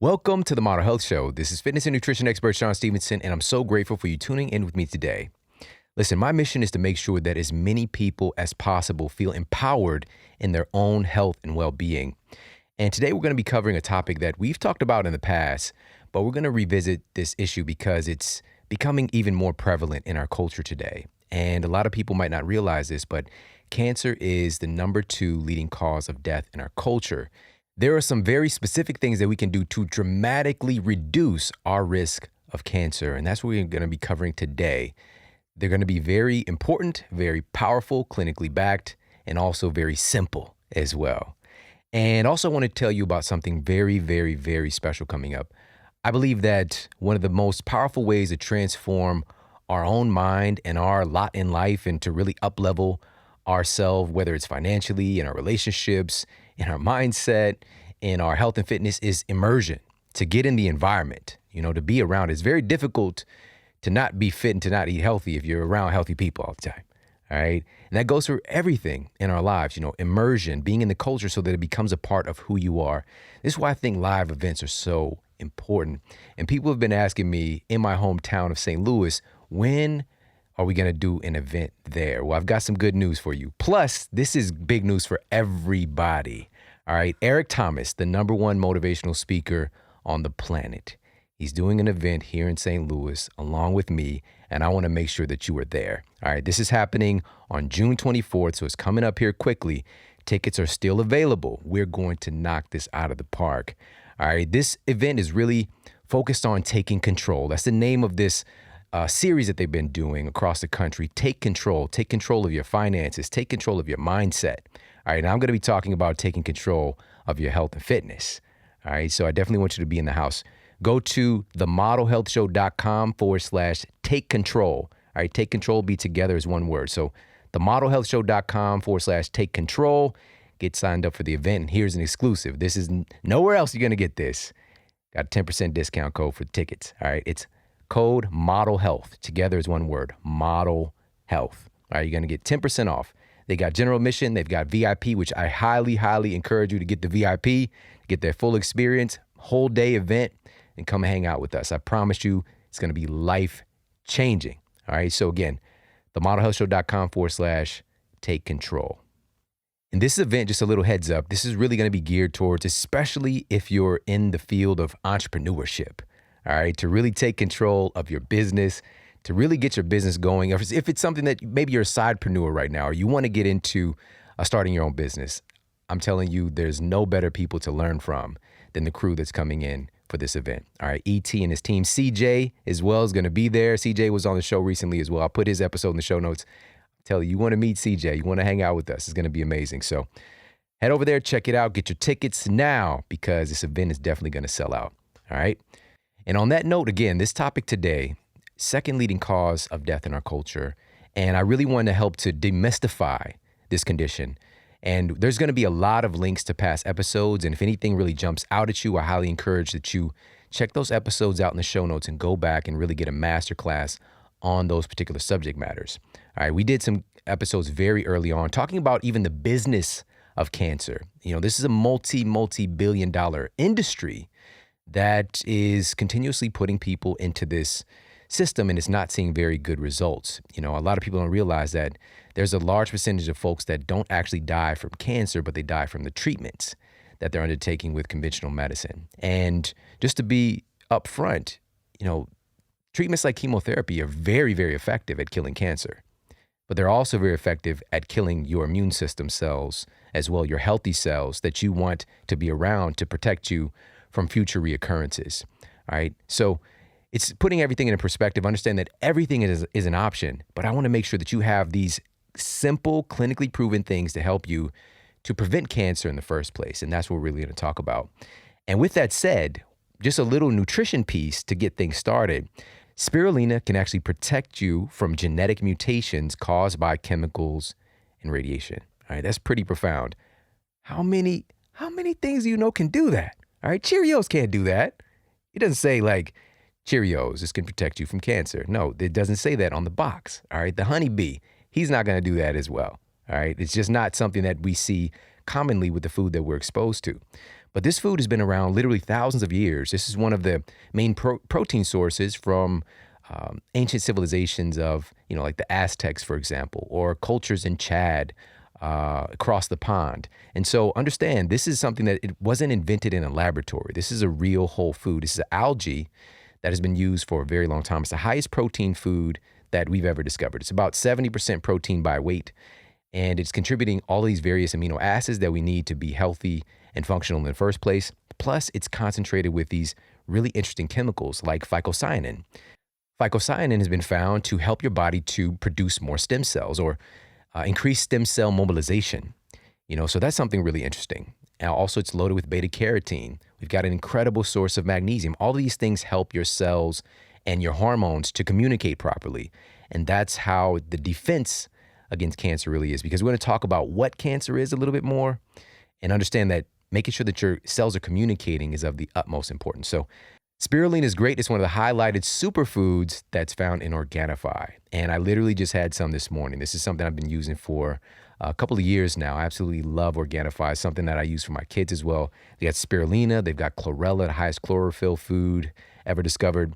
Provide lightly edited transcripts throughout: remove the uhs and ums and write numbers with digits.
Welcome to the Model Health Show. This is fitness and nutrition expert Shawn Stevenson, and I'm so grateful for you tuning in with me today. Listen, my mission is to make sure that as many people as possible feel empowered in their own health and well-being. And today we're going to be covering a topic that we've talked about in the past, but we're going to revisit this issue because it's becoming even more prevalent in our culture today. And a lot of people might not realize this, but cancer is the number 2 leading cause of death in our culture. There are some very specific things that we can do to dramatically reduce our risk of cancer, and that's what we're going to be covering today. They're going to be very important, very powerful, clinically backed, and also very simple as well. And also I want to tell you about something very, very, very special coming up. I believe that one of the most powerful ways to transform our own mind and our lot in life and to really up-level ourselves, whether it's financially, in our relationships, in our mindset, in our health and fitness, is immersion, to get in the environment, to be around. It's very difficult to not be fit and to not eat healthy if you're around healthy people all the time, all right? And that goes for everything in our lives, immersion, being in the culture so that it becomes a part of who you are. This is why I think live events are so important. And people have been asking me in my hometown of St. Louis, when are we going to do an event there? Well, I've got some good news for you. Plus, this is big news for everybody. All right. Eric Thomas, the number 1 motivational speaker on the planet. He's doing an event here in St. Louis along with me, and I want to make sure that you are there. All right. This is happening on June 24th, so it's coming up here quickly. Tickets are still available. We're going to knock this out of the park. All right. This event is really focused on taking control. That's the name of this series that they've been doing across the country. Take control of your finances, take control of your mindset. All right, now I'm going to be talking about taking control of your health and fitness. All right, so I definitely want you to be in the house. Go to themodelhealthshow.com/take control. All right, take control, be together is one word. So themodelhealthshow.com/take control. Get signed up for the event. And here's an exclusive. This is nowhere else you're going to get this. Got a 10% discount code for the tickets. All right, it's code Model Health. Together is one word, Model Health. All right, you're going to get 10% off. They got general admission. They've got VIP, which I highly, highly encourage you to get the VIP, get their full experience, whole day event, and come hang out with us. I promise you it's going to be life-changing. All right, so again, themodelhealthshow.com/take control. And this event, just a little heads up, this is really going to be geared towards, especially if you're in the field of entrepreneurship. All right, to really take control of your business, to really get your business going. If it's something that maybe you're a sidepreneur right now, or you want to get into starting your own business, I'm telling you, there's no better people to learn from than the crew that's coming in for this event. All right, ET and his team, CJ as well, is going to be there. CJ was on the show recently as well. I'll put his episode in the show notes. Tell you want to meet CJ, you want to hang out with us. It's going to be amazing. So head over there, check it out, get your tickets now because this event is definitely going to sell out. All right. And on that note, again, this topic today, second leading cause of death in our culture. And I really want to help to demystify this condition. And there's going to be a lot of links to past episodes. And if anything really jumps out at you, I highly encourage that you check those episodes out in the show notes and go back and really get a masterclass on those particular subject matters. All right, we did some episodes very early on talking about even the business of cancer. This is a multi-billion-dollar industry that is continuously putting people into this system and is not seeing very good results. A lot of people don't realize that there's a large percentage of folks that don't actually die from cancer, but they die from the treatments that they're undertaking with conventional medicine. And just to be upfront, treatments like chemotherapy are very, very effective at killing cancer, but they're also very effective at killing your immune system cells as well, your healthy cells that you want to be around to protect you from future reoccurrences. All right. So it's putting everything in perspective, understand that everything is an option, but I want to make sure that you have these simple, clinically proven things to help you to prevent cancer in the first place. And that's what we're really going to talk about. And with that said, just a little nutrition piece to get things started. Spirulina can actually protect you from genetic mutations caused by chemicals and radiation. All right. That's pretty profound. How many things do you know can do that? All right, Cheerios can't do that. It doesn't say like Cheerios, this can protect you from cancer. No, it doesn't say that on the box. All right, the honeybee, he's not going to do that as well. All right, it's just not something that we see commonly with the food that we're exposed to. But this food has been around literally thousands of years. This is one of the main protein sources from ancient civilizations of, like the Aztecs, for example, or cultures in Chad, across the pond. And so understand, this is something that it wasn't invented in a laboratory. This is a real whole food. This is algae that has been used for a very long time. It's the highest protein food that we've ever discovered. It's about 70% protein by weight, and it's contributing all these various amino acids that we need to be healthy and functional in the first place. Plus, it's concentrated with these really interesting chemicals like phycocyanin. Phycocyanin has been found to help your body to produce more stem cells or increase stem cell mobilization. So that's something really interesting. And also, it's loaded with beta carotene. We've got an incredible source of magnesium. All of these things help your cells and your hormones to communicate properly. And that's how the defense against cancer really is, because we're going to talk about what cancer is a little bit more and understand that making sure that your cells are communicating is of the utmost importance. So spirulina is great. It's one of the highlighted superfoods that's found in Organifi. And I literally just had some this morning. This is something I've been using for a couple of years now. I absolutely love Organifi. It's something that I use for my kids as well. They got spirulina. They've got chlorella, the highest chlorophyll food ever discovered.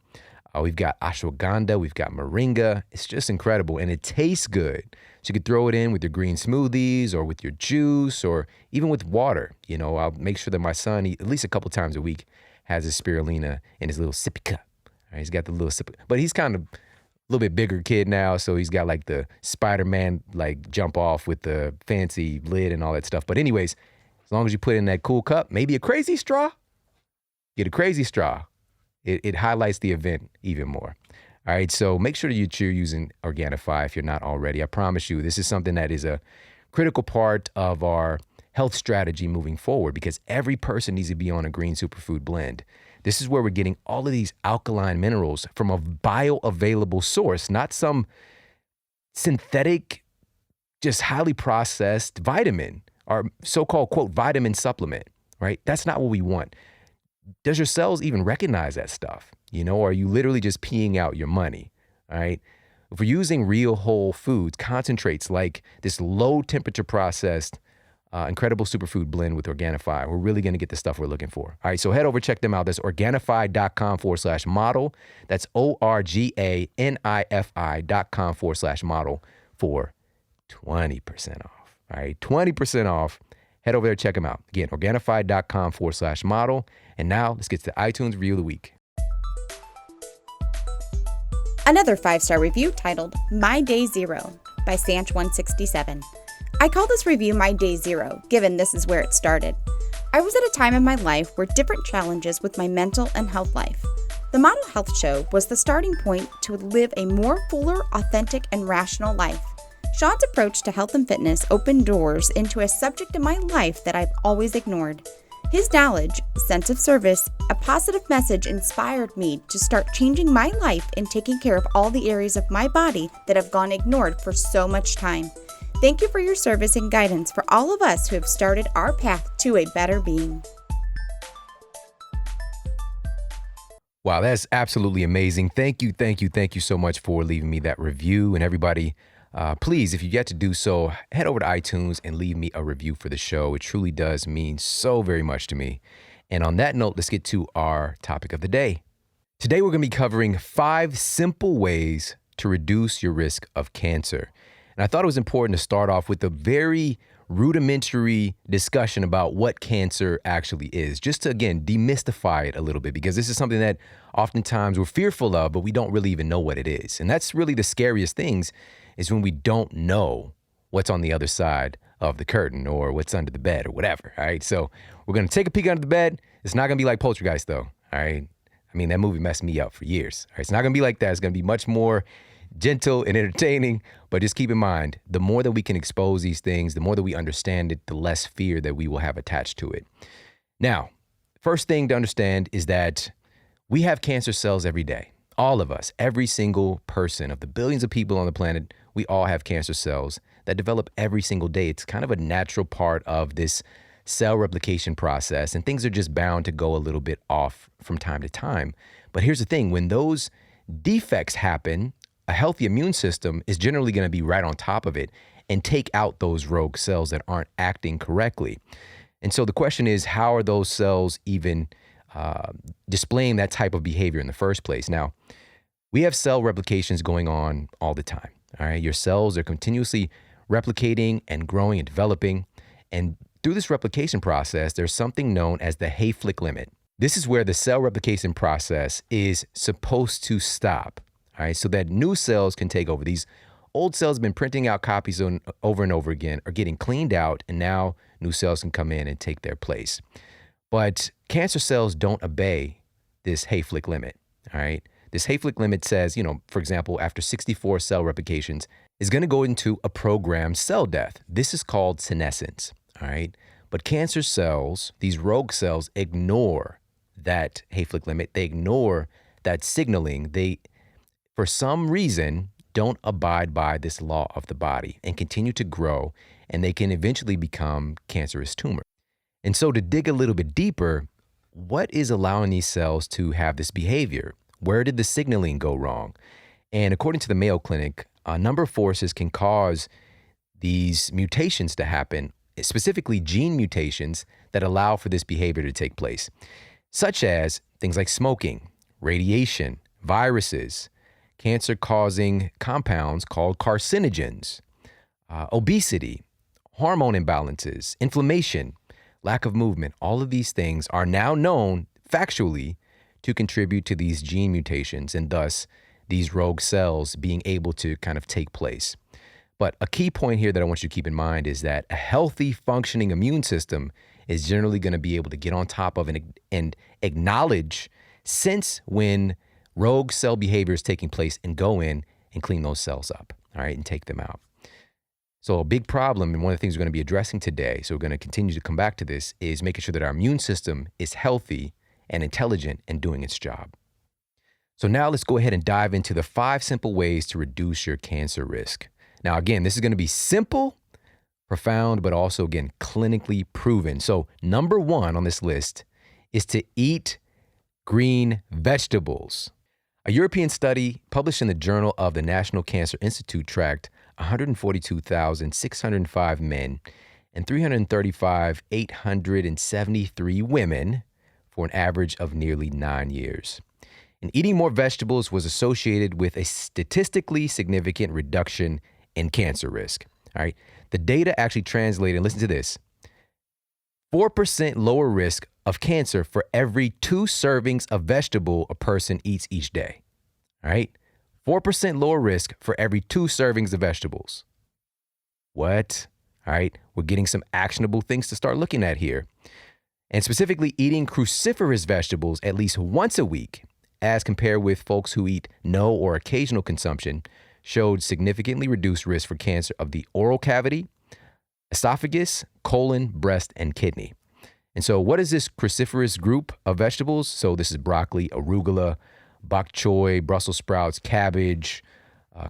We've got ashwagandha. We've got moringa. It's just incredible. And it tastes good. So you could throw it in with your green smoothies or with your juice or even with water. I'll make sure that my son, at least a couple times a week, has his spirulina in his little sippy cup. All right, he's got the little sip, but he's kind of a little bit bigger kid now, so he's got like the Spider-Man jump off with the fancy lid and all that stuff. But anyways, as long as you put in that cool cup, maybe a crazy straw, get a crazy straw. It highlights the event even more. All right, so make sure that you're using Organifi if you're not already. I promise you, this is something that is a critical part of our health strategy moving forward, because every person needs to be on a green superfood blend. This is where we're getting all of these alkaline minerals from a bioavailable source, not some synthetic, just highly processed vitamin or so-called, quote, vitamin supplement, right? That's not what we want. Does your cells even recognize that stuff? Or are you literally just peeing out your money, all right? If we're using real whole foods, concentrates like this low temperature processed incredible superfood blend with Organifi, we're really going to get the stuff we're looking for. All right, so head over, check them out. That's Organifi.com/model. That's ORGANIFI.com/model for 20% off. All right, 20% off. Head over there, check them out. Again, Organifi.com/model. And now let's get to the iTunes Review of the Week. Another 5-star review titled My Day Zero by Sanch167. I call this review My Day Zero, given this is where it started. I was at a time in my life where different challenges with my mental and health life. The Model Health Show was the starting point to live a more fuller, authentic, and rational life. Shawn's approach to health and fitness opened doors into a subject in my life that I've always ignored. His knowledge, sense of service, a positive message inspired me to start changing my life and taking care of all the areas of my body that have gone ignored for so much time. Thank you for your service and guidance for all of us who have started our path to a better being. Wow, that's absolutely amazing. Thank you so much for leaving me that review. And everybody, please, if you get to do so, head over to iTunes and leave me a review for the show. It truly does mean so very much to me. And on that note, let's get to our topic of the day. Today, we're going to be covering 5 simple ways to reduce your risk of cancer. And I thought it was important to start off with a very rudimentary discussion about what cancer actually is, just to, again, demystify it a little bit, because this is something that oftentimes we're fearful of, but we don't really even know what it is. And that's really the scariest things, is when we don't know what's on the other side of the curtain or what's under the bed or whatever, all right? So we're going to take a peek under the bed. It's not going to be like Poltergeist, though, all right? I mean, that movie messed me up for years. All right? It's not going to be like that. It's going to be much more gentle and entertaining, but just keep in mind, the more that we can expose these things, the more that we understand it, the less fear that we will have attached to it. Now, first thing to understand is that we have cancer cells every day. All of us, every single person of the billions of people on the planet, we all have cancer cells that develop every single day. It's kind of a natural part of this cell replication process, and things are just bound to go a little bit off from time to time. But here's the thing, when those defects happen, a healthy immune system is generally going to be right on top of it and take out those rogue cells that aren't acting correctly. And so the question is, how are those cells even displaying that type of behavior in the first place? Now, we have cell replications going on all the time. All right, your cells are continuously replicating and growing and developing. And through this replication process, there's something known as the Hayflick limit. This is where the cell replication process is supposed to stop, all right, so that new cells can take over. These old cells have been printing out copies over and over again, are getting cleaned out, and now new cells can come in and take their place. But cancer cells don't obey this Hayflick limit, all right? This Hayflick limit says, for example, after 64 cell replications, is going to go into a programmed cell death. This is called senescence, all right? But cancer cells, these rogue cells, ignore that Hayflick limit. They ignore that signaling. They, for some reason, don't abide by this law of the body and continue to grow, and they can eventually become cancerous tumors. And so to dig a little bit deeper, what is allowing these cells to have this behavior? Where did the signaling go wrong? And according to the Mayo Clinic, a number of forces can cause these mutations to happen, specifically gene mutations that allow for this behavior to take place, such as things like smoking, radiation, viruses, cancer-causing compounds called carcinogens, obesity, hormone imbalances, inflammation, lack of movement. All of these things are now known factually to contribute to these gene mutations and thus these rogue cells being able to kind of take place. But a key point here that I want you to keep in mind is that a healthy functioning immune system is generally going to be able to get on top of and acknowledge sense when rogue cell behavior is taking place and go in and clean those cells up, all right, and take them out. So a big problem, and one of the things we're going to be addressing today, so we're going to continue to come back to this, is making sure that our immune system is healthy and intelligent and doing its job. So now let's go ahead and dive into the 5 simple ways to reduce your cancer risk. Now, again, this is going to be simple, profound, but also, again, clinically proven. So number 1 on this list is to eat green vegetables. A European study published in the Journal of the National Cancer Institute tracked 142,605 men and 335,873 women for an average of nearly 9 years. And eating more vegetables was associated with a statistically significant reduction in cancer risk. All right. The data actually translated, and listen to this, 4% lower risk of cancer for every 2 servings of vegetable a person eats each day. All right. 4% lower risk for every 2 servings of vegetables. What? All right. We're getting some actionable things to start looking at here. And specifically eating cruciferous vegetables at least once a week, as compared with folks who eat no or occasional consumption, showed significantly reduced risk for cancer of the oral cavity, esophagus, colon, breast, and kidney. And so what is this cruciferous group of vegetables? So this is broccoli, arugula, bok choy, Brussels sprouts, cabbage,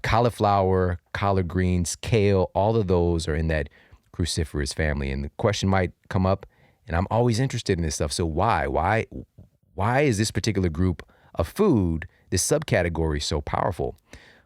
cauliflower, collard greens, kale. All of those are in that cruciferous family. And the question might come up, and I'm always interested in this stuff. So why? Why is this particular group of food, this subcategory, so powerful?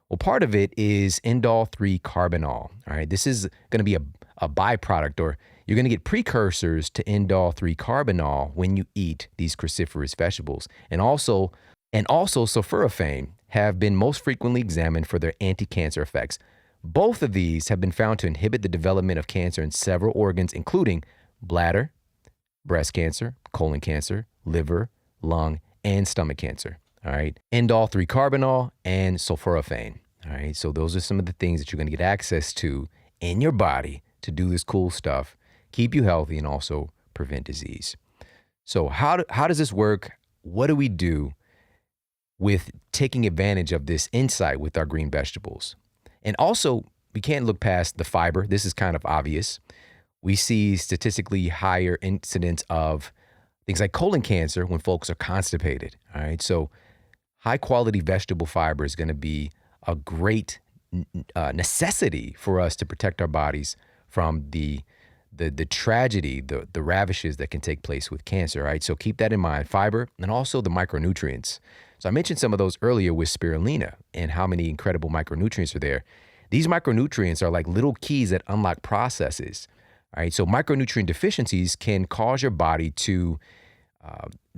Well, part of it is indole-3 carbinol. All right, this is going to be a byproduct, or you're going to get precursors to indole-3 carbinol when you eat these cruciferous vegetables. And also sulforaphane have been most frequently examined for their anti-cancer effects. Both of these have been found to inhibit the development of cancer in several organs, including bladder, breast cancer, colon cancer, liver, lung, and stomach cancer. All right. Indole-3 carbinol and sulforaphane. All right. So those are some of the things that you're going to get access to in your body to do this cool stuff, keep you healthy, and also prevent disease. So how does this work? What do we do with taking advantage of this insight with our green vegetables? And also, we can't look past the fiber. This is kind of obvious. We see statistically higher incidence of things like colon cancer when folks are constipated. All right. So high quality vegetable fiber is going to be a great necessity for us to protect our bodies from the tragedy, the ravishes that can take place with cancer. Right. So keep that in mind. Fiber and also the micronutrients. So I mentioned some of those earlier with spirulina and how many incredible micronutrients are there. These micronutrients are like little keys that unlock processes. All right, so micronutrient deficiencies can cause your body to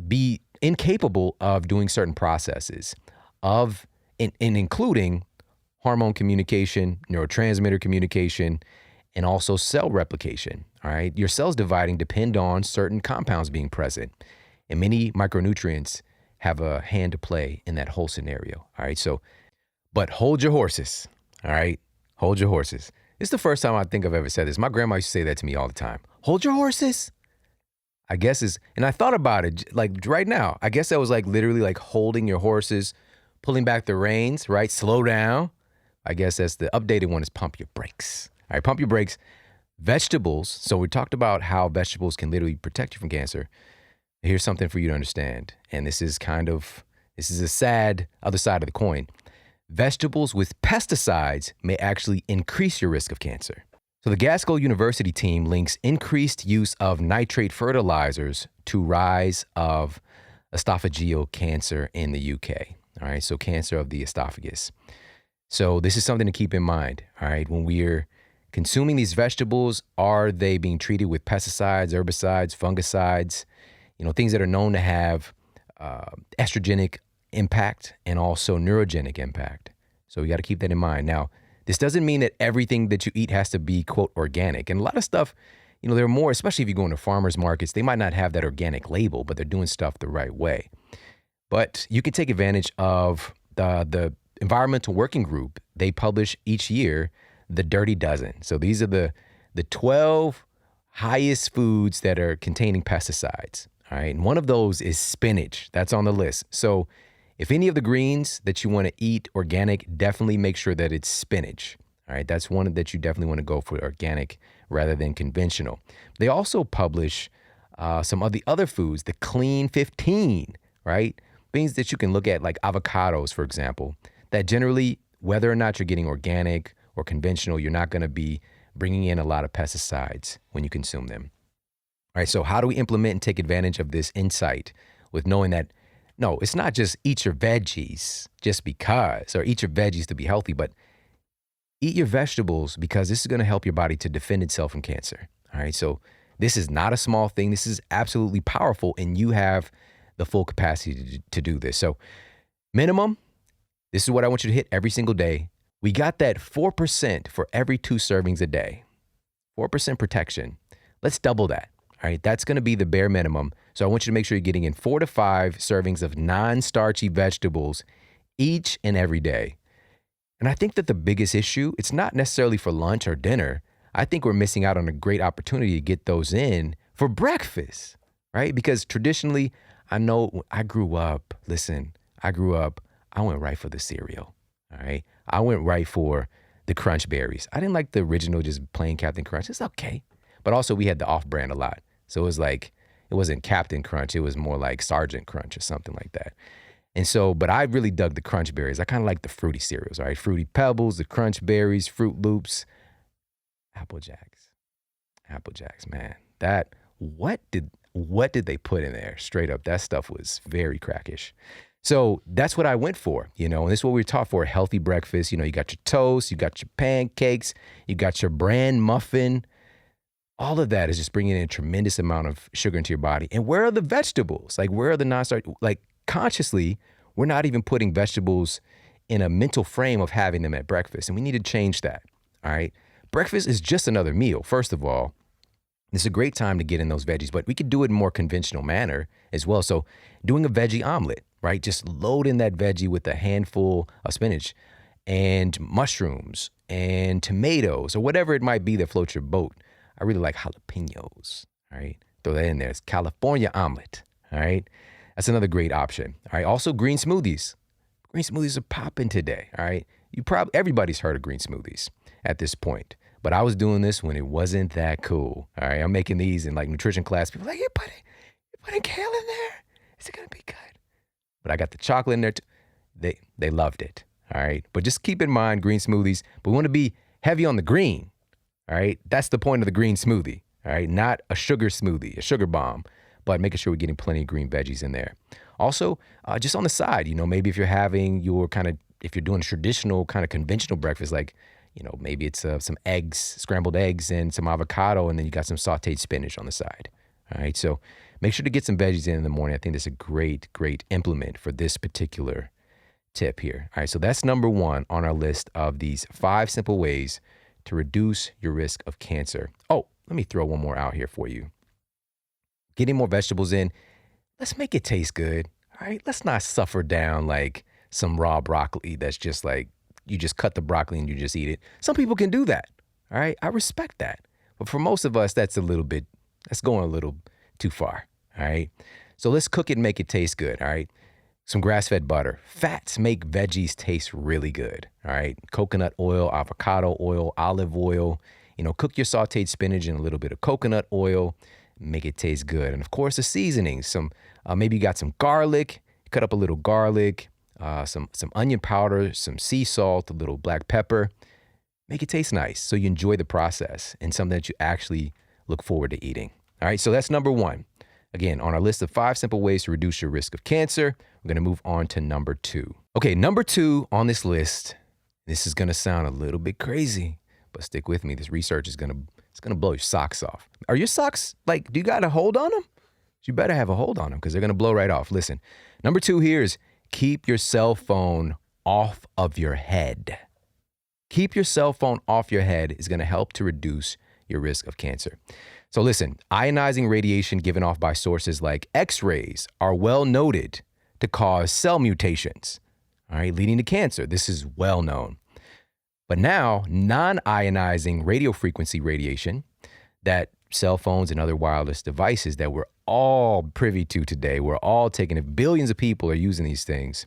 be incapable of doing certain processes, including hormone communication, neurotransmitter communication, and also cell replication. All right, your cells dividing depend on certain compounds being present, and many micronutrients have a hand to play in that whole scenario. All right, so, but hold your horses. All right, hold your horses. It's the first time I think I've ever said this. My grandma used to say that to me all the time. Hold your horses. I guess and I thought about it like right now. I guess that was like literally like holding your horses, pulling back the reins, right? Slow down. I guess that's the updated one is pump your brakes. All right, pump your brakes. Vegetables. So we talked about how vegetables can literally protect you from cancer. Here's something for you to understand. And this is a sad other side of the coin. Vegetables with pesticides may actually increase your risk of cancer. So the Glasgow University team links increased use of nitrate fertilizers to rise of esophageal cancer in the UK. All right, so cancer of the esophagus. So this is something to keep in mind. All right, when we're consuming these vegetables, are they being treated with pesticides, herbicides, fungicides, things that are known to have estrogenic impact and also neurogenic impact. So we got to keep that in mind. Now, this doesn't mean that everything that you eat has to be, quote, organic. And a lot of stuff, there are more, especially if you go into farmers markets, they might not have that organic label, but they're doing stuff the right way. But you can take advantage of the Environmental Working Group. They publish each year the Dirty Dozen. So these are the 12 highest foods that are containing pesticides. All right. And one of those is spinach. That's on the list. So if any of the greens that you want to eat organic, definitely make sure that it's spinach. All right. That's one that you definitely want to go for organic rather than conventional. They also publish some of the other foods, the Clean 15, right? Things that you can look at like avocados, for example, that generally, whether or not you're getting organic or conventional, you're not going to be bringing in a lot of pesticides when you consume them. All right, so how do we implement and take advantage of this insight with knowing that, no, it's not just eat your veggies just because, or eat your veggies to be healthy, but eat your vegetables because this is going to help your body to defend itself from cancer. All right, so this is not a small thing. This is absolutely powerful, and you have the full capacity to do this. So minimum, this is what I want you to hit every single day. We got that 4% for every 2 servings a day, 4% protection. Let's double that. All right, that's going to be the bare minimum. So I want you to make sure you're getting in 4 to 5 servings of non-starchy vegetables each and every day. And I think that the biggest issue, it's not necessarily for lunch or dinner. I think we're missing out on a great opportunity to get those in for breakfast, right? Because traditionally, I know I grew up, I went right for the cereal, all right? I went right for the Crunch Berries. I didn't like the original, just plain Captain Crunch. It's okay. But also we had the off-brand a lot. So it was like, it wasn't Captain Crunch. It was more like Sergeant Crunch or something like that. And so, but I really dug the Crunch Berries. I kind of like the fruity cereals, all right? Fruity Pebbles, the Crunch Berries, Fruit Loops, Apple Jacks, man. What did they put in there? Straight up, that stuff was very crackish. So that's what I went for, and this is what we were taught for, a healthy breakfast. You got your toast, you got your pancakes, you got your bran muffin. All of that is just bringing in a tremendous amount of sugar into your body. And where are the vegetables? Like, where are the non-starch? Like, consciously, we're not even putting vegetables in a mental frame of having them at breakfast. And we need to change that, all right? Breakfast is just another meal. First of all, it's a great time to get in those veggies, but we could do it in a more conventional manner as well. So doing a veggie omelet, right? Just load in that veggie with a handful of spinach and mushrooms and tomatoes or whatever it might be that floats your boat. I really like jalapenos, all right? Throw that in there. It's California omelet, all right? That's another great option, all right? Also, green smoothies. Green smoothies are popping today, all right? Everybody's heard of green smoothies at this point, but I was doing this when it wasn't that cool, all right? I'm making these in like nutrition class. People are like, you're putting kale in there? Is it gonna be good? But I got the chocolate in there too. They loved it, all right? But just keep in mind, green smoothies, but we want to be heavy on the green. All right, that's the point of the green smoothie, all right? Not a sugar smoothie, a sugar bomb, but making sure we're getting plenty of green veggies in there. Also, just on the side, maybe if you're having if you're doing a traditional kind of conventional breakfast, like, Maybe it's some eggs, scrambled eggs and some avocado, and then you got some sauteed spinach on the side. All right, so make sure to get some veggies in the morning. I think that's a great, great implement for this particular tip here. All right, so that's number one on our list of these 5 simple ways to reduce your risk of cancer. Oh, let me throw one more out here for you. Getting more vegetables in, let's make it taste good. All right, let's not suffer down like some raw broccoli that's just like, you just cut the broccoli and you just eat it. Some people can do that. All right, I respect that. But for most of us, that's going a little too far. All right, so let's cook it and make it taste good. All right, some grass-fed butter. Fats make veggies taste really good. All right, coconut oil, avocado oil, olive oil. Cook your sauteed spinach in a little bit of coconut oil, make it taste good. And of course, the seasonings. Maybe you got some garlic. Cut up a little garlic. Some onion powder, some sea salt, a little black pepper. Make it taste nice so you enjoy the process and something that you actually look forward to eating. All right, so that's number one. Again, on our list of 5 simple ways to reduce your risk of cancer, we're going to move on to number 2. Okay, number 2 on this list, this is going to sound a little bit crazy, but stick with me. This research is going to blow your socks off. Are your socks, do you got a hold on them? You better have a hold on them because they're going to blow right off. Listen, number 2 here is keep your cell phone off of your head. Keep your cell phone off your head is going to help to reduce your risk of cancer. So listen, ionizing radiation given off by sources like X-rays are well noted to cause cell mutations, all right, leading to cancer. This is well known. But now, non-ionizing radiofrequency radiation that cell phones and other wireless devices that we're all privy to today, we're all taking it, billions of people are using these things,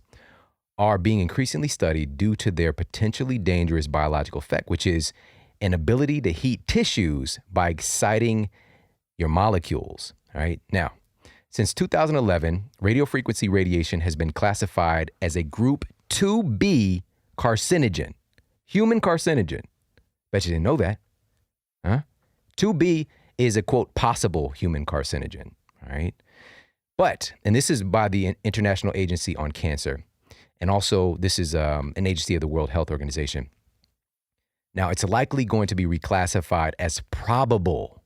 are being increasingly studied due to their potentially dangerous biological effect, which is an ability to heat tissues by exciting your molecules. All right. Now, since 2011, radiofrequency radiation has been classified as a group 2B carcinogen, human carcinogen. Bet you didn't know that. Huh? 2B is a, quote, possible human carcinogen. All right. But, and this is by the International Agency on Cancer, and also this is an agency of the World Health Organization. Now, it's likely going to be reclassified as probable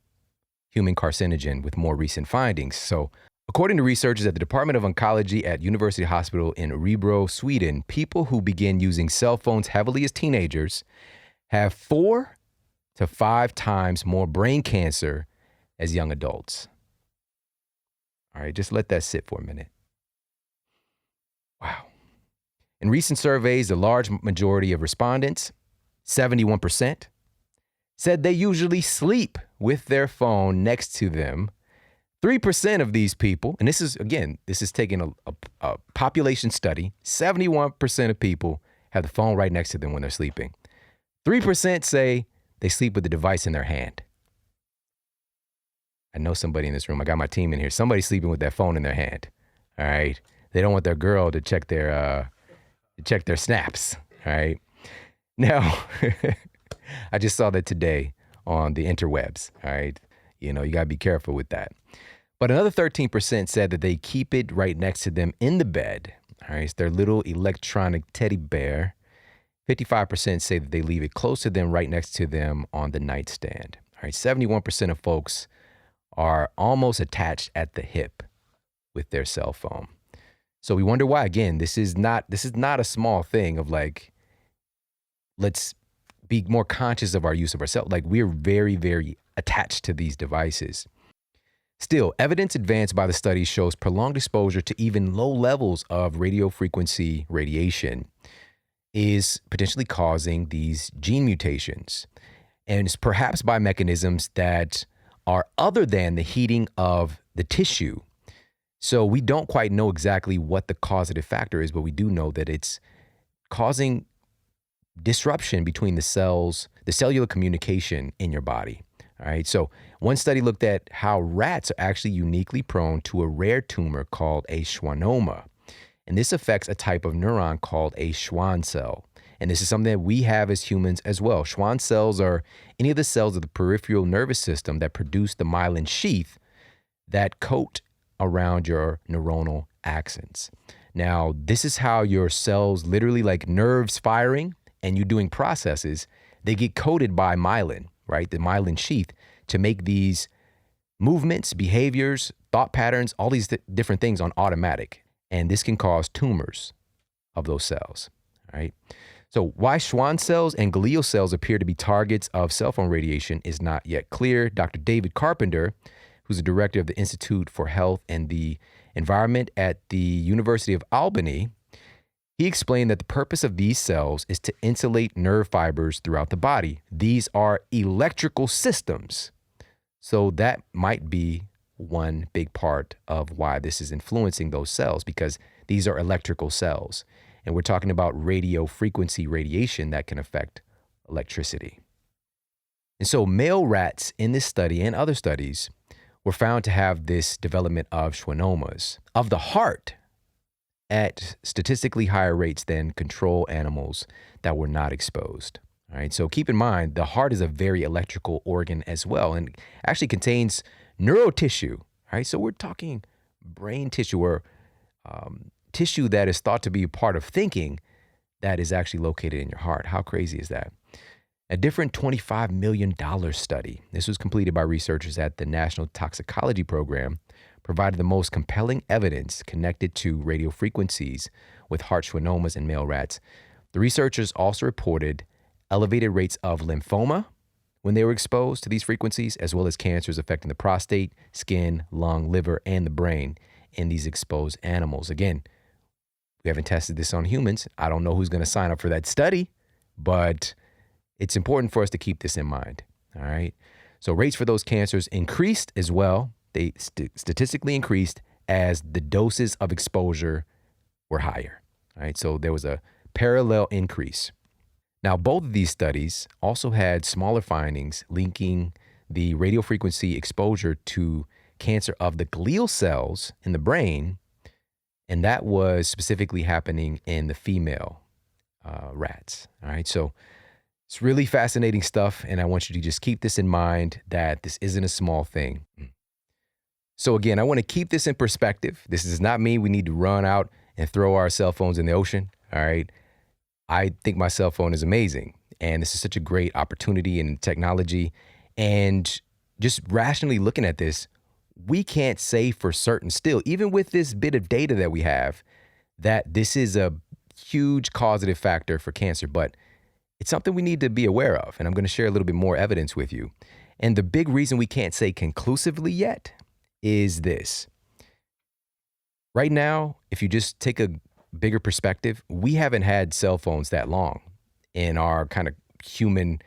human carcinogen with more recent findings. So, according to researchers at the Department of Oncology at University Hospital in Örebro, Sweden, people who begin using cell phones heavily as teenagers have 4 to 5 times more brain cancer as young adults. All right, just let that sit for a minute. Wow. In recent surveys, the large majority of respondents, 71%, said they usually sleep with their phone next to them. 3% of these people, and this is taking a population study, 71% of people have the phone right next to them when they're sleeping. 3% say they sleep with the device in their hand. I know somebody in this room. I got my team in here. Somebody's sleeping with their phone in their hand. All right. They don't want their girl to check their snaps. All right. Now, I just saw that today on the interwebs. All right. You got to be careful with that. But another 13% said that they keep it right next to them in the bed. All right. It's their little electronic teddy bear. 55% say that they leave it close to them, right next to them on the nightstand. All right. 71% of folks are almost attached at the hip with their cell phone. So we wonder why. Again, this is not a small thing of let's be more conscious of our use of our cell. We're very, very attached to these devices. Still, evidence advanced by the study shows prolonged exposure to even low levels of radiofrequency radiation is potentially causing these gene mutations. And it's perhaps by mechanisms that are other than the heating of the tissue. So we don't quite know exactly what the causative factor is, but we do know that it's causing disruption between the cells, the cellular communication in your body. All right. So one study looked at how rats are actually uniquely prone to a rare tumor called a schwannoma. And this affects a type of neuron called a Schwann cell. And this is something that we have as humans as well. Schwann cells are any of the cells of the peripheral nervous system that produce the myelin sheath that coat around your neuronal axons. Now, this is how your cells, literally like nerves firing and you doing processes, they get coated by myelin, right? The myelin sheath to make these movements, behaviors, thought patterns, all these different things on automatic. And this can cause tumors of those cells, right? So why Schwann cells and glial cells appear to be targets of cell phone radiation is not yet clear. Dr. David Carpenter, who's the director of the Institute for Health and the Environment at the University of Albany, he explained that the purpose of these cells is to insulate nerve fibers throughout the body. These are electrical systems. So that might be one big part of why this is influencing those cells, because these are electrical cells. And we're talking about radio frequency radiation that can affect electricity. And so male rats in this study and other studies were found to have this development of schwannomas of the heart at statistically higher rates than control animals that were not exposed. All right, so keep in mind, the heart is a very electrical organ as well, and actually contains neurotissue. Right, so we're talking brain tissue or tissue that is thought to be a part of thinking that is actually located in your heart. How crazy is that? A different $25 million study, this was completed by researchers at the National Toxicology Program, provided the most compelling evidence connected to radio frequencies with heart schwannomas in male rats. The researchers also reported elevated rates of lymphoma when they were exposed to these frequencies, as well as cancers affecting the prostate, skin, lung, liver, and the brain in these exposed animals. Again, we haven't tested this on humans. I don't know who's going to sign up for that study, but it's important for us to keep this in mind. All right. So rates for those cancers increased as well. They statistically increased as the doses of exposure were higher. All right. So there was a parallel increase. Now, both of these studies also had smaller findings linking the radiofrequency exposure to cancer of the glial cells in the brain, and that was specifically happening in the female rats. All right. So it's really fascinating stuff, and I want you to just keep this in mind that this isn't a small thing. So again, I want to keep this in perspective. This does not mean we need to run out and throw our cell phones in the ocean. All right. I think my cell phone is amazing, and this is such a great opportunity in technology. And just rationally looking at this, we can't say for certain still, even with this bit of data that we have, that this is a huge causative factor for cancer, but it's something we need to be aware of. And I'm going to share a little bit more evidence with you. And the big reason we can't say conclusively yet is this. Right now, if you just take a bigger perspective, we haven't had cell phones that long in our kind of human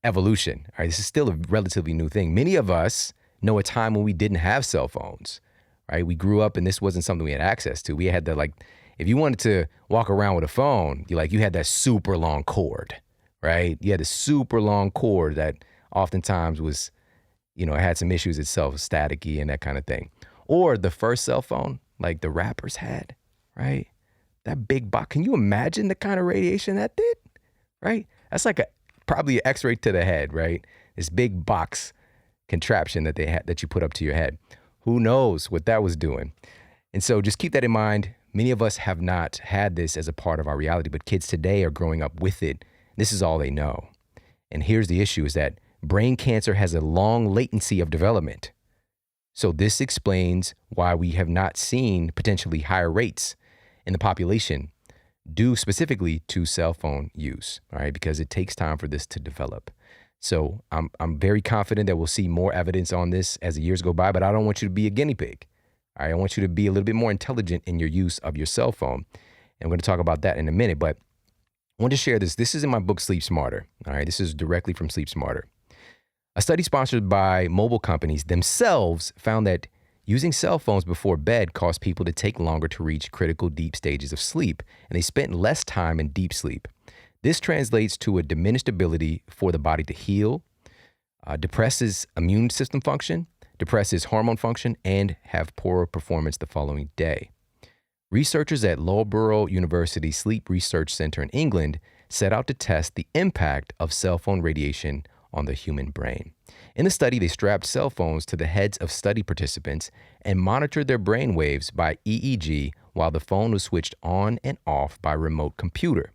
evolution. All right, this is still a relatively new thing. Many of us know a time when we didn't have cell phones, right? We grew up and this wasn't something we had access to. We had that, like, if you wanted to walk around with a phone, you had that super long cord, right? You had a super long cord that oftentimes was, it had some issues itself, staticky and that kind of thing. Or the first cell phone, like the rappers had, right? That big box. Can you imagine the kind of radiation that did, right? That's like probably an X-ray to the head, right? This big box contraption that they had that you put up to your head. Who knows what that was doing? And so just keep that in mind. Many of us have not had this as a part of our reality, but kids today are growing up with it. This is all they know. And here's the issue is that brain cancer has a long latency of development. So this explains why we have not seen potentially higher rates in the population due specifically to cell phone use, all right, because it takes time for this to develop. So I'm very confident that we'll see more evidence on this as the years go by, but I don't want you to be a guinea pig. All right, I want you to be a little bit more intelligent in your use of your cell phone. And we're going to talk about that in a minute, but I want to share this. This is in my book, Sleep Smarter. All right, this is directly from Sleep Smarter. A study sponsored by mobile companies themselves found that using cell phones before bed caused people to take longer to reach critical deep stages of sleep, and they spent less time in deep sleep. This translates to a diminished ability for the body to heal, depresses immune system function, depresses hormone function, and have poorer performance the following day. Researchers at Loughborough University Sleep Research Center in England set out to test the impact of cell phone radiation on the human brain. In the study, they strapped cell phones to the heads of study participants and monitored their brain waves by EEG while the phone was switched on and off by remote computer.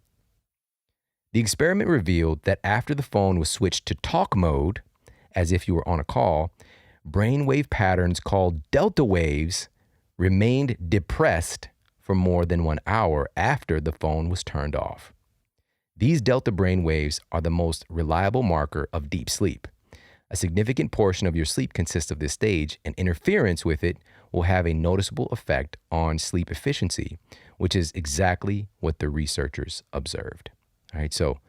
The experiment revealed that after the phone was switched to talk mode, as if you were on a call, brainwave patterns called delta waves remained depressed for more than 1 hour after the phone was turned off. These delta brain waves are the most reliable marker of deep sleep. A significant portion of your sleep consists of this stage, and interference with it will have a noticeable effect on sleep efficiency, which is exactly what the researchers observed. All right, so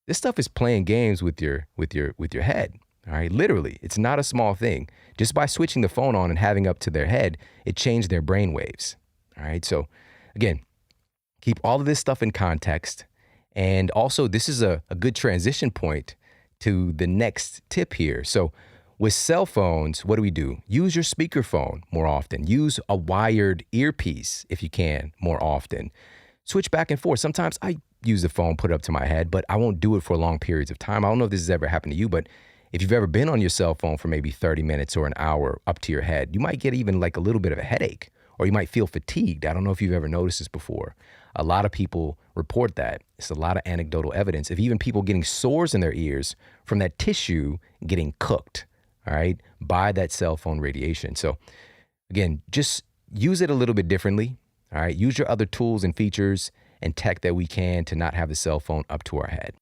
this stuff is playing games with your head. All right, literally, it's not a small thing. Just by switching the phone on and having up to their head, it changed their brain waves. All right, so again, keep all of this stuff in context. And also, this is a good transition point to the next tip here. So with cell phones, what do? Use your speakerphone more often. Use a wired earpiece if you can more often. Switch back and forth. Sometimes I use the phone, put it up to my head, but I won't do it for long periods of time. I don't know if this has ever happened to you, but if you've ever been on your cell phone for maybe 30 minutes or an hour up to your head, you might get even like a little bit of a headache, or you might feel fatigued. I don't know if you've ever noticed this before. A lot of people report that. It's a lot of anecdotal evidence of even people getting sores in their ears from that tissue getting cooked, all right, by that cell phone radiation. So again, just use it a little bit differently, all right? Use your other tools and features and tech that we can to not have the cell phone up to our head.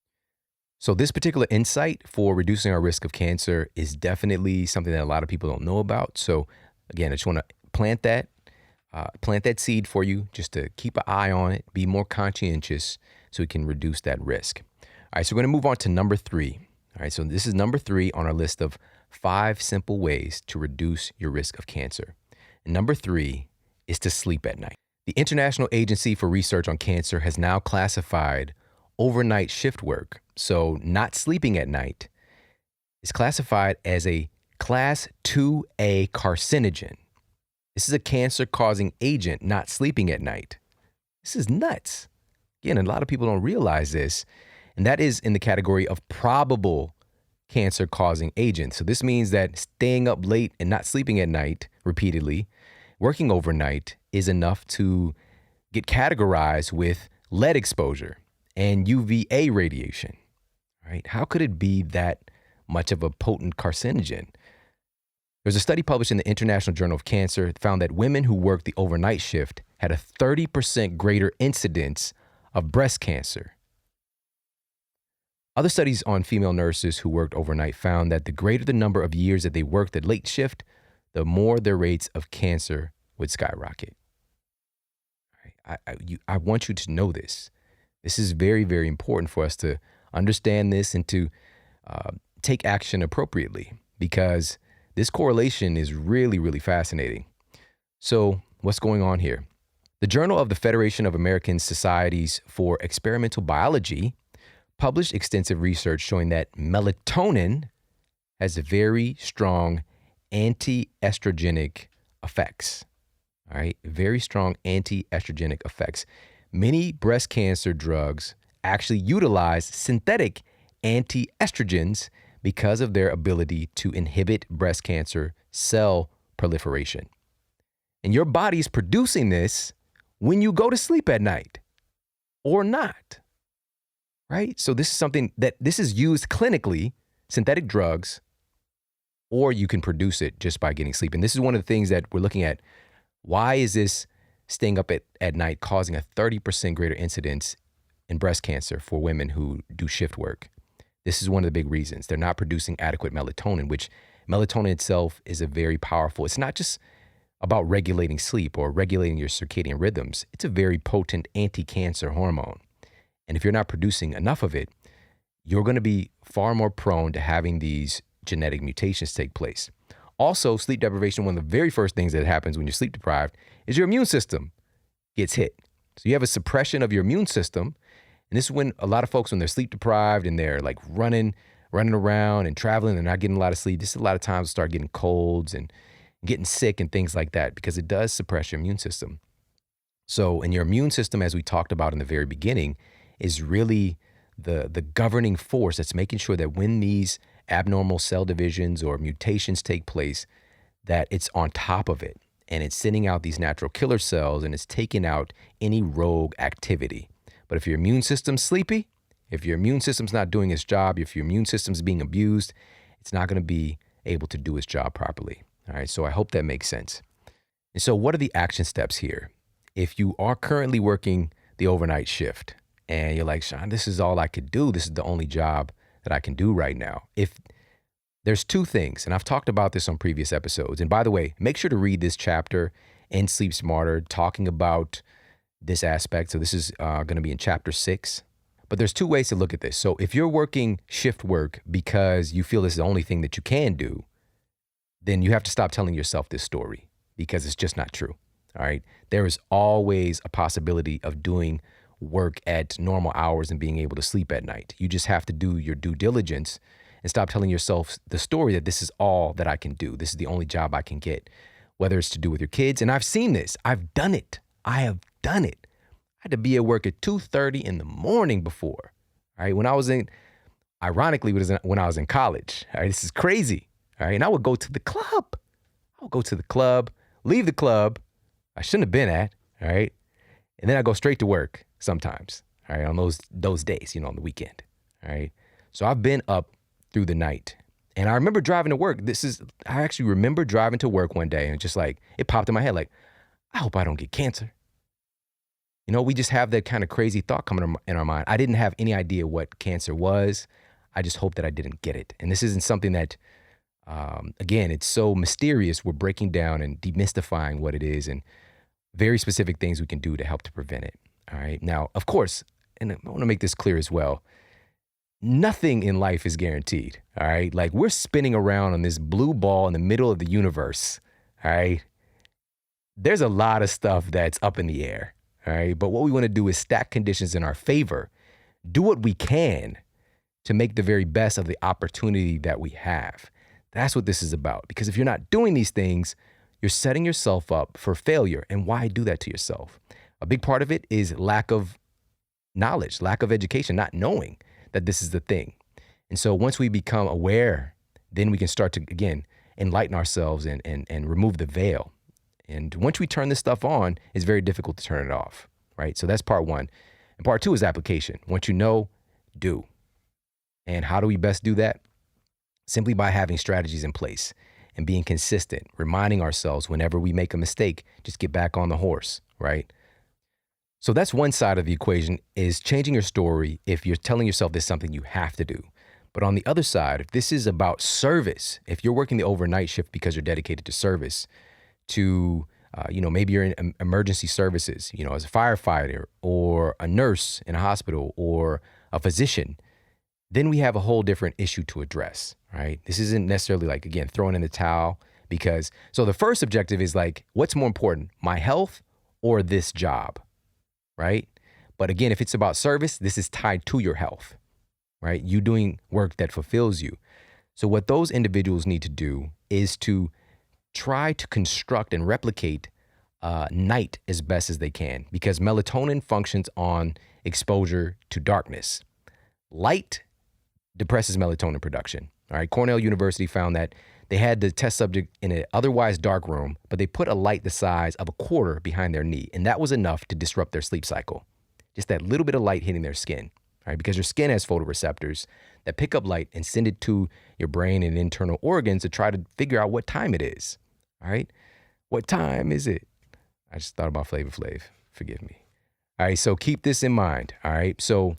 So this particular insight for reducing our risk of cancer is definitely something that a lot of people don't know about. So again, I just want to plant that seed for you, just to keep an eye on it, be more conscientious so we can reduce that risk. All right, so we're going to move on to number 3. All right, so this is number 3 on our list of 5 simple ways to reduce your risk of cancer. And number 3 is to sleep at night. The International Agency for Research on Cancer has now classified overnight shift work, so not sleeping at night, is classified as a Class 2A carcinogen. This is a cancer-causing agent, not sleeping at night. This is nuts. Again, a lot of people don't realize this, and that is in the category of probable cancer-causing agents. So this means that staying up late and not sleeping at night repeatedly, working overnight, is enough to get categorized with lead exposure and UVA radiation. Right? How could it be that much of a potent carcinogen? There's a study published in the International Journal of Cancer that found that women who worked the overnight shift had a 30% greater incidence of breast cancer. Other studies on female nurses who worked overnight found that the greater the number of years that they worked the late shift, the more their rates of cancer would skyrocket. I want you to know this. This is very, very important for us to understand this and to take action appropriately, because this correlation is really, really fascinating. So what's going on here? The Journal of the Federation of American Societies for Experimental Biology published extensive research showing that melatonin has very strong anti-estrogenic effects. All right, very strong anti-estrogenic effects. Many breast cancer drugs actually utilize synthetic anti-estrogens because of their ability to inhibit breast cancer cell proliferation. And your body's producing this when you go to sleep at night or not, right? So this is something that this is used clinically, synthetic drugs, or you can produce it just by getting sleep. And this is one of the things that we're looking at. Why is this staying up at night causing a 30% greater incidence in breast cancer for women who do shift work? This is one of the big reasons. They're not producing adequate melatonin, which melatonin itself is a very powerful. It's not just about regulating sleep or regulating your circadian rhythms. It's a very potent anti-cancer hormone. And if you're not producing enough of it, you're going to be far more prone to having these genetic mutations take place. Also, sleep deprivation, one of the very first things that happens when you're sleep deprived is your immune system gets hit. So you have a suppression of your immune system. And this is when a lot of folks, when they're sleep deprived and they're like running around and traveling, they're not getting a lot of sleep. This is a lot of times start getting colds and getting sick and things like that, because it does suppress your immune system. So, and your immune system, as we talked about in the very beginning, is really the governing force that's making sure that when these abnormal cell divisions or mutations take place, that it's on top of it and it's sending out these natural killer cells and it's taking out any rogue activity. But if your immune system's sleepy, If your immune system's not doing its job, if your immune system's being abused, it's not going to be able to do its job properly. All right, so I hope that makes sense. And so what are the action steps here? If you are currently working the overnight shift and you're like, Shawn, this is all I could do. This is the only job that I can do right now. If there's two things, and I've talked about this on previous episodes. And by the way, make sure to read this chapter in Sleep Smarter, talking about this aspect. So this is going to be in chapter 6. But there's two ways to look at this. So if you're working shift work because you feel this is the only thing that you can do, then you have to stop telling yourself this story, because it's just not true. All right. There is always a possibility of doing work at normal hours and being able to sleep at night. You just have to do your due diligence and stop telling yourself the story that this is all that I can do. This is the only job I can get, whether it's to do with your kids. And I've seen this. I've done it. I have done it. I had to be at work at 2:30 in the morning before. All right. When I was in college. All right. This is crazy. All right. And I would go to the club. Leave the club I shouldn't have been at. All right. And then I go straight to work sometimes. All right. On those days, on the weekend. All right. So I've been up through the night. And I remember driving to work. I actually remember driving to work one day and just like, it popped in my head like, I hope I don't get cancer. We just have that kind of crazy thought coming in our mind. I didn't have any idea what cancer was. I just hope that I didn't get it. And this isn't something that, again, it's so mysterious. We're breaking down and demystifying what it is and very specific things we can do to help to prevent it. All right. Now, of course, and I want to make this clear as well, nothing in life is guaranteed. All right. Like, we're spinning around on this blue ball in the middle of the universe. All right. There's a lot of stuff that's up in the air. All right. But what we want to do is stack conditions in our favor, do what we can to make the very best of the opportunity that we have. That's what this is about. Because if you're not doing these things, you're setting yourself up for failure. And why do that to yourself? A big part of it is lack of knowledge, lack of education, not knowing that this is the thing. And so once we become aware, then we can start to, again, enlighten ourselves and remove the veil. And once we turn this stuff on, it's very difficult to turn it off, right? So that's part one. And part two is application. Once you know, do. And how do we best do that? Simply by having strategies in place and being consistent, reminding ourselves whenever we make a mistake, just get back on the horse, right? So that's one side of the equation, is changing your story if you're telling yourself there's something you have to do. But on the other side, if this is about service, if you're working the overnight shift because you're dedicated to service, to, maybe you're in emergency services, as a firefighter or a nurse in a hospital or a physician, then we have a whole different issue to address, right? This isn't necessarily like, again, throwing in the towel so the first objective is like, what's more important, my health or this job, right? But again, if it's about service, this is tied to your health, right? You doing work that fulfills you. So what those individuals need to do is to try to construct and replicate night as best as they can, because melatonin functions on exposure to darkness. Light depresses melatonin production. All right. Cornell University found that they had the test subject in an otherwise dark room, but they put a light the size of a quarter behind their knee. And that was enough to disrupt their sleep cycle. Just that little bit of light hitting their skin. All right. Because your skin has photoreceptors that pick up light and send it to your brain and internal organs to try to figure out what time it is. All right. What time is it? I just thought about Flavor Flav. Forgive me. All right. So keep this in mind. All right. So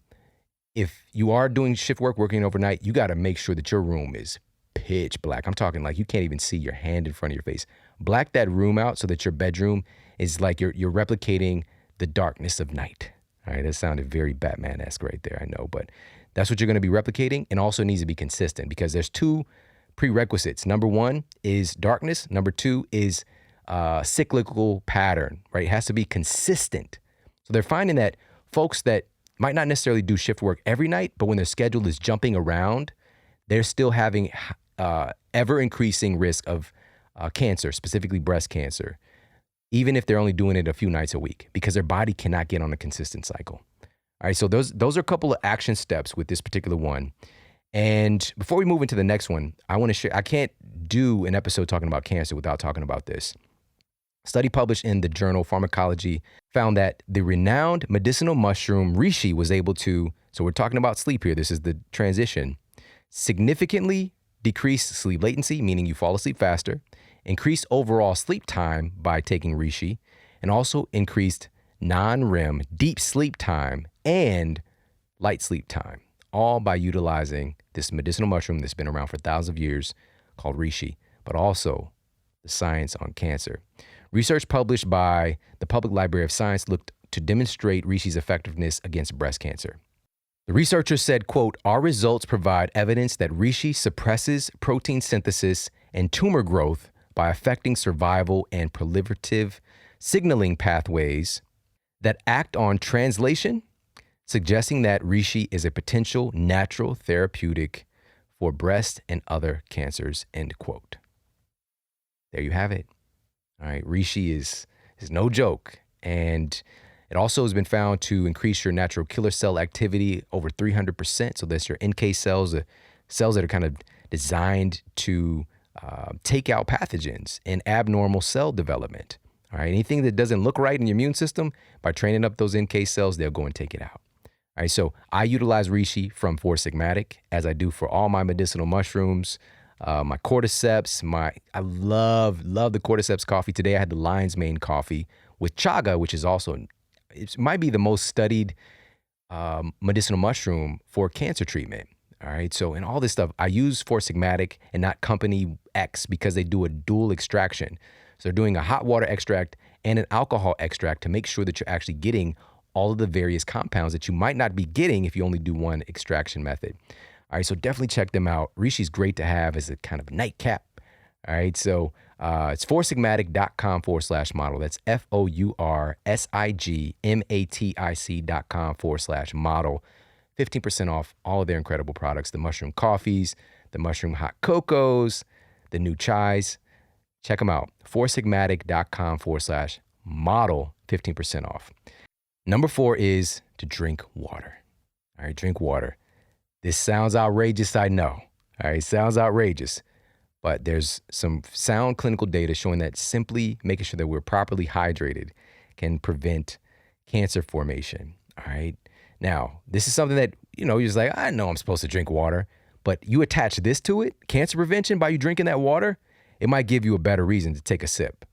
if you are doing shift work, working overnight, you got to make sure that your room is pitch black. I'm talking like you can't even see your hand in front of your face. Black that room out so that your bedroom is like you're replicating the darkness of night. All right. That sounded very Batman-esque right there. I know, but that's what you're going to be replicating, and also needs to be consistent, because there's two prerequisites. Number one is darkness. Number two is cyclical pattern, right? It has to be consistent. So they're finding that folks that might not necessarily do shift work every night, but when their schedule is jumping around, they're still having ever increasing risk of cancer, specifically breast cancer, even if they're only doing it a few nights a week, because their body cannot get on a consistent cycle. All right, so those are a couple of action steps with this particular one. And before we move into the next one, I want to share, I can't do an episode talking about cancer without talking about this. A study published in the journal Pharmacology found that the renowned medicinal mushroom reishi was able to So we're talking about sleep here. This is the transition. Significantly decreased sleep latency, meaning you fall asleep faster, increased overall sleep time by taking reishi, and also increased non-REM deep sleep time and light sleep time, all by utilizing this medicinal mushroom that's been around for thousands of years called reishi, but also the science on cancer. Research published by the Public Library of Science looked to demonstrate reishi's effectiveness against breast cancer. The researchers said, quote, "Our results provide evidence that reishi suppresses protein synthesis and tumor growth by affecting survival and proliferative signaling pathways that act on translation, suggesting that reishi is a potential natural therapeutic for breast and other cancers," end quote. There you have it. All right, reishi is no joke. And it also has been found to increase your natural killer cell activity over 300%. So that's your NK cells, the cells that are kind of designed to take out pathogens and abnormal cell development. All right, anything that doesn't look right in your immune system, by training up those NK cells, they'll go and take it out. All right, so I utilize reishi from Four Sigmatic, as I do for all my medicinal mushrooms, my cordyceps. I love the cordyceps coffee. Today I had the lion's mane coffee with chaga, which is also, it might be the most studied medicinal mushroom for cancer treatment. All right, so in all this stuff, I use Four Sigmatic and not Company X because they do a dual extraction. So they're doing a hot water extract and an alcohol extract to make sure that you're actually getting all of the various compounds that you might not be getting if you only do one extraction method. All right, so definitely check them out. Reishi is great to have as a kind of nightcap. All right, so it's foursigmatic.com/model. That's FOURSIGMATIC.com/model. 15% off all of their incredible products, the mushroom coffees, the mushroom hot cocos, the new chais. Check them out. foursigmatic.com/model, 15% off. Number 4 is to drink water. All right, drink water. This sounds outrageous, I know. All right, sounds outrageous. But there's some sound clinical data showing that simply making sure that we're properly hydrated can prevent cancer formation. All right. Now, this is something that, you're just like, I know I'm supposed to drink water, but you attach this to it, cancer prevention, by you drinking that water, it might give you a better reason to take a sip.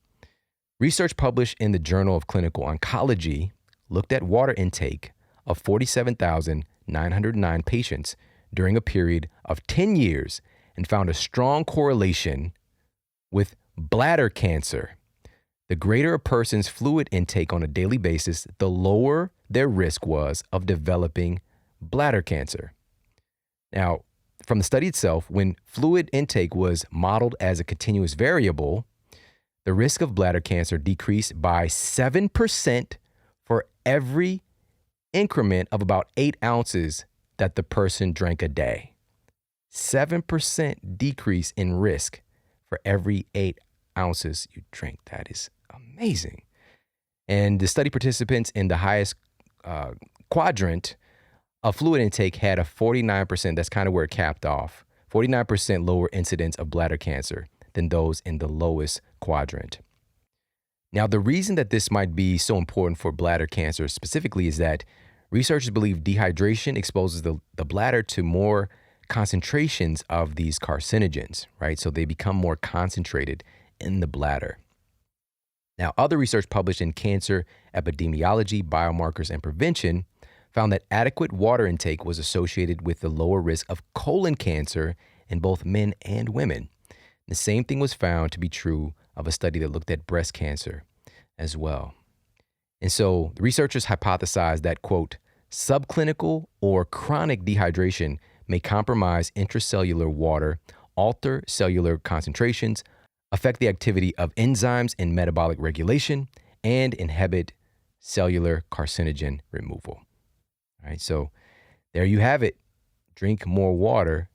Research published in the Journal of Clinical Oncology looked at water intake of 47,909 patients during a period of 10 years and found a strong correlation with bladder cancer. The greater a person's fluid intake on a daily basis, the lower their risk was of developing bladder cancer. Now, from the study itself, when fluid intake was modeled as a continuous variable, the risk of bladder cancer decreased by 7% for every increment of about 8 ounces that the person drank a day. 7% decrease in risk for every 8 ounces you drink. That is amazing. And the study participants in the highest quadrant of fluid intake had a 49%, that's kind of where it capped off, 49% lower incidence of bladder cancer than those in the lowest quadrant. Now, the reason that this might be so important for bladder cancer specifically is that researchers believe dehydration exposes the bladder to more concentrations of these carcinogens, right? So they become more concentrated in the bladder. Now, other research published in Cancer Epidemiology, Biomarkers, and Prevention found that adequate water intake was associated with the lower risk of colon cancer in both men and women. The same thing was found to be true of a study that looked at breast cancer as well. And so the researchers hypothesized that, quote, subclinical or chronic dehydration may compromise intracellular water, alter cellular concentrations, affect the activity of enzymes in metabolic regulation, and inhibit cellular carcinogen removal. All right, so there you have it. Drink more water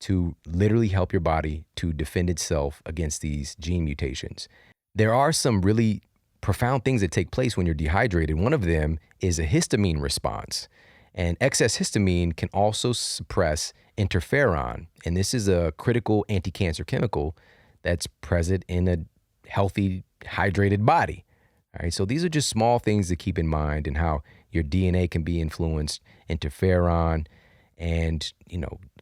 to literally help your body to defend itself against these gene mutations. There are some really profound things that take place when you're dehydrated. One of them is a histamine response. And excess histamine can also suppress interferon. And this is a critical anti-cancer chemical that's present in a healthy, hydrated body. All right, so these are just small things to keep in mind, and how Your DNA can be influenced, interferon, and,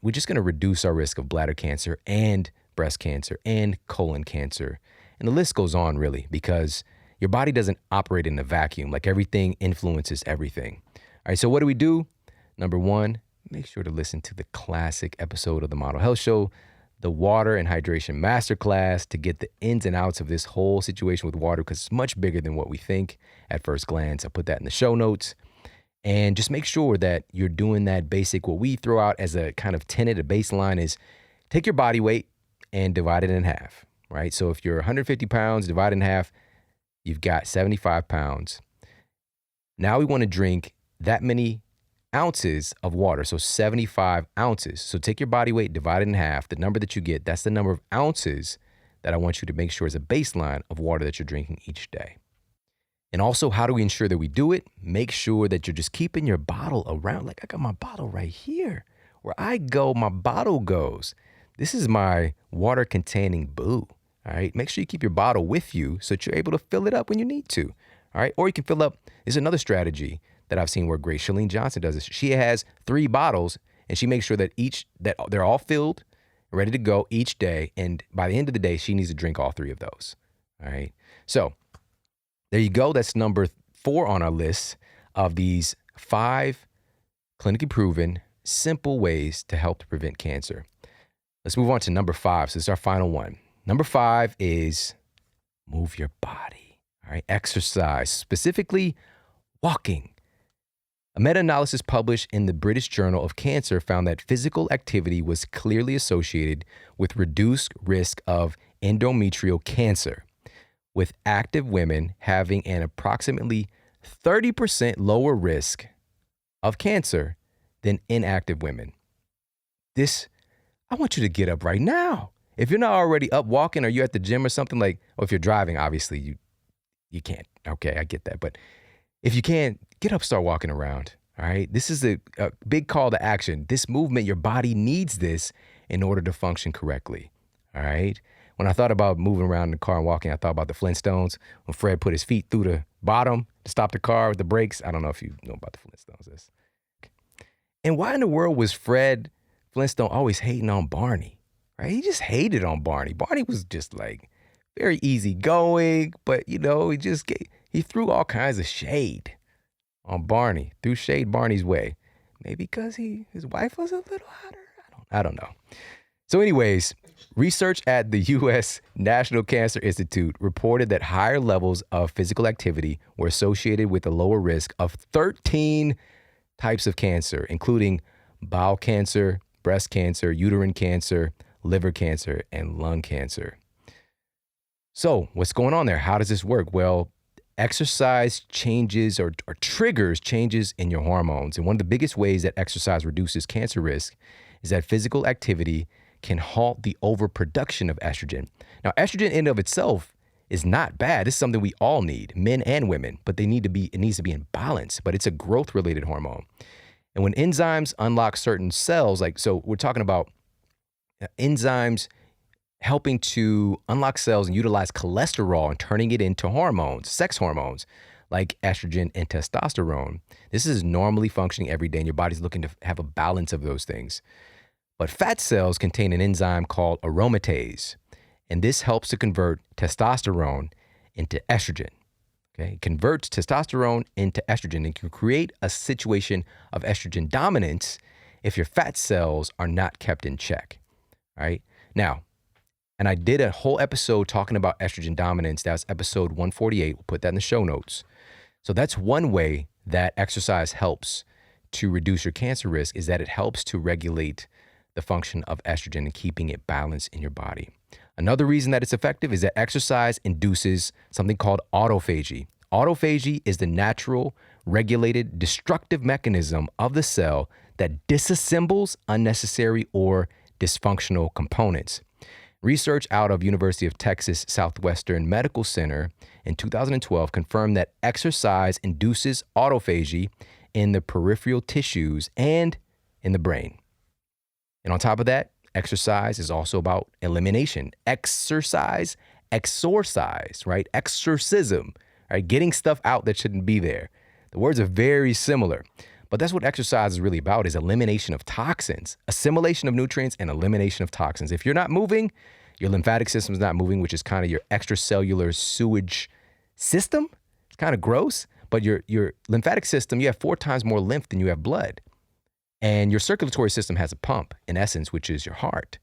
we're just going to reduce our risk of bladder cancer and breast cancer and colon cancer. And the list goes on, really, because your body doesn't operate in a vacuum. Like, everything influences everything. All right, so what do? Number one, make sure to listen to the classic episode of the Model Health Show, the Water and Hydration Masterclass, to get the ins and outs of this whole situation with water, because it's much bigger than what we think at first glance. I'll put that in the show notes. And just make sure that you're doing that basic, what we throw out as a kind of tenet, a baseline, is take your body weight and divide it in half, right? So if you're 150 pounds, divide in half, you've got 75 pounds. Now we want to drink that many ounces of water, so 75 ounces. So take your body weight, divide it in half. The number that you get, that's the number of ounces that I want you to make sure is a baseline of water that you're drinking each day. And also, how do we ensure that we do it? Make sure that you're just keeping your bottle around. Like, I got my bottle right here. Where I go, my bottle goes. This is my water-containing boo. All right, make sure you keep your bottle with you so that you're able to fill it up when you need to. All right, or you can fill up. There's another strategy that I've seen work great. Chalene Johnson does this. She has 3 bottles, and she makes sure that they're all filled, ready to go each day. And by the end of the day, she needs to drink all 3 of those. All right, so there you go. That's number 4 on our list of these 5 clinically proven, simple ways to help to prevent cancer. Let's move on to number 5. So this is our final one. Number 5 is move your body. All right, exercise, specifically walking. A meta-analysis published in the British Journal of Cancer found that physical activity was clearly associated with reduced risk of endometrial cancer, with active women having an approximately 30% lower risk of cancer than inactive women. I want you to get up right now. If you're not already up walking, or you're at the gym or something, like, or if you're driving, obviously you can't. Okay, I get that. But if you can, get up, start walking around. All right. This is a big call to action. This movement, your body needs this in order to function correctly. All right. When I thought about moving around in the car and walking, I thought about the Flintstones when Fred put his feet through the bottom to stop the car with the brakes. I don't know if you know about the Flintstones. And why in the world was Fred Flintstone always hating on Barney? Right? He just hated on Barney. Barney was just like very easygoing, but he threw all kinds of shade on Barney, threw shade Barney's way. Maybe because his wife was a little hotter. I don't know. So anyways, research at the U.S. National Cancer Institute reported that higher levels of physical activity were associated with a lower risk of 13 types of cancer, including bowel cancer, breast cancer, uterine cancer, liver cancer, and lung cancer. So what's going on there? How does this work? Well, exercise changes or triggers changes in your hormones. And one of the biggest ways that exercise reduces cancer risk is that physical activity can halt the overproduction of estrogen. Now, estrogen in and of itself is not bad. It's something we all need, men and women, but it needs to be in balance. But it's a growth-related hormone. And when enzymes unlock certain cells, so we're talking about enzymes helping to unlock cells and utilize cholesterol and turning it into hormones, sex hormones, like estrogen and testosterone. This is normally functioning every day, and your body's looking to have a balance of those things. But fat cells contain an enzyme called aromatase, and this helps to convert testosterone into estrogen. Okay, it converts testosterone into estrogen and can create a situation of estrogen dominance if your fat cells are not kept in check. Right? Now, and I did a whole episode talking about estrogen dominance. That was episode 148. We'll put that in the show notes. So that's one way that exercise helps to reduce your cancer risk, is that it helps to regulate the function of estrogen and keeping it balanced in your body. Another reason that it's effective is that exercise induces something called autophagy. Autophagy is the natural, regulated, destructive mechanism of the cell that disassembles unnecessary or dysfunctional components. Research out of University of Texas Southwestern Medical Center in 2012 confirmed that exercise induces autophagy in the peripheral tissues and in the brain. And on top of that, exercise is also about elimination. Exorcise, right? Exorcism, right? Getting stuff out that shouldn't be there. The words are very similar. But that's what exercise is really about, is elimination of toxins, assimilation of nutrients, and elimination of toxins. If you're not moving, your lymphatic system is not moving, which is kind of your extracellular sewage system. It's kind of gross, but your lymphatic system, you have 4 times more lymph than you have blood. And your circulatory system has a pump, in essence, which is your heart.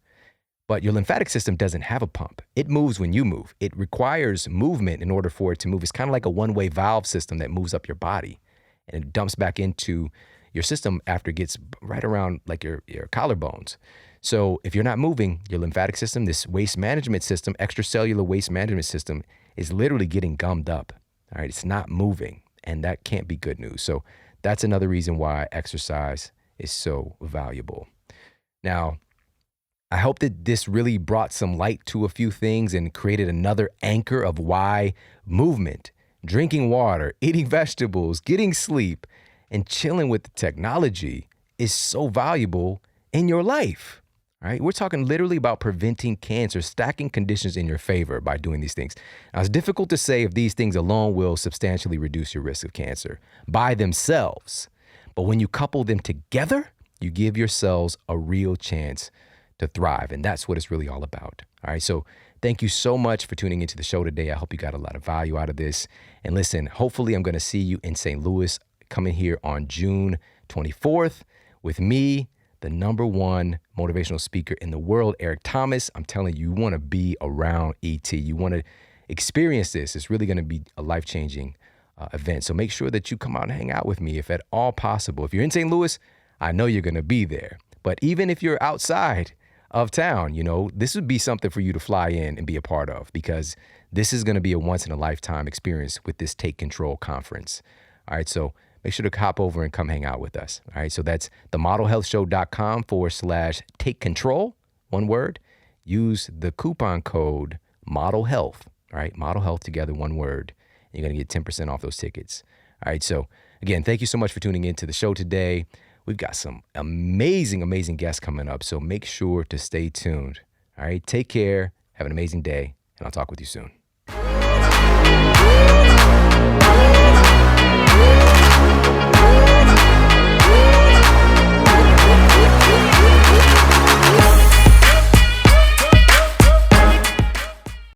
But your lymphatic system doesn't have a pump. It moves when you move. It requires movement in order for it to move. It's kind of like a one-way valve system that moves up your body, and it dumps back into your system after it gets right around like your collarbones. So if you're not moving, your lymphatic system, this waste management system, extracellular waste management system, is literally getting gummed up. All right, it's not moving, and that can't be good news. So that's another reason why exercise is so valuable. Now, I hope that this really brought some light to a few things and created another anchor of why movement, drinking water, eating vegetables, getting sleep, and chilling with the technology is so valuable in your life. All right? We're talking literally about preventing cancer, stacking conditions in your favor by doing these things. Now, it's difficult to say if these things alone will substantially reduce your risk of cancer by themselves. But when you couple them together, you give your cells a real chance to thrive. And that's what it's really all about. All right. So thank you so much for tuning into the show today. I hope you got a lot of value out of this. And listen, hopefully I'm going to see you in St. Louis coming here on June 24th with me, the #1 motivational speaker in the world, Eric Thomas. I'm telling you, you want to be around ET. You want to experience this. It's really going to be a life-changing event. So make sure that you come out and hang out with me if at all possible. If you're in St. Louis, I know you're going to be there. But even if you're outside of town, this would be something for you to fly in and be a part of, because this is going to be a once-in-a-lifetime experience with this Take Control conference. All right, so make sure to hop over and come hang out with us. All right, so that's themodelhealthshow.com/take control, one word. Use the coupon code MODELHEALTH, all right, Model Health together, one word. And you're going to get 10% off those tickets. All right, so again, thank you so much for tuning into the show today. We've got some amazing, amazing guests coming up, so make sure to stay tuned. All right, take care, have an amazing day, and I'll talk with you soon.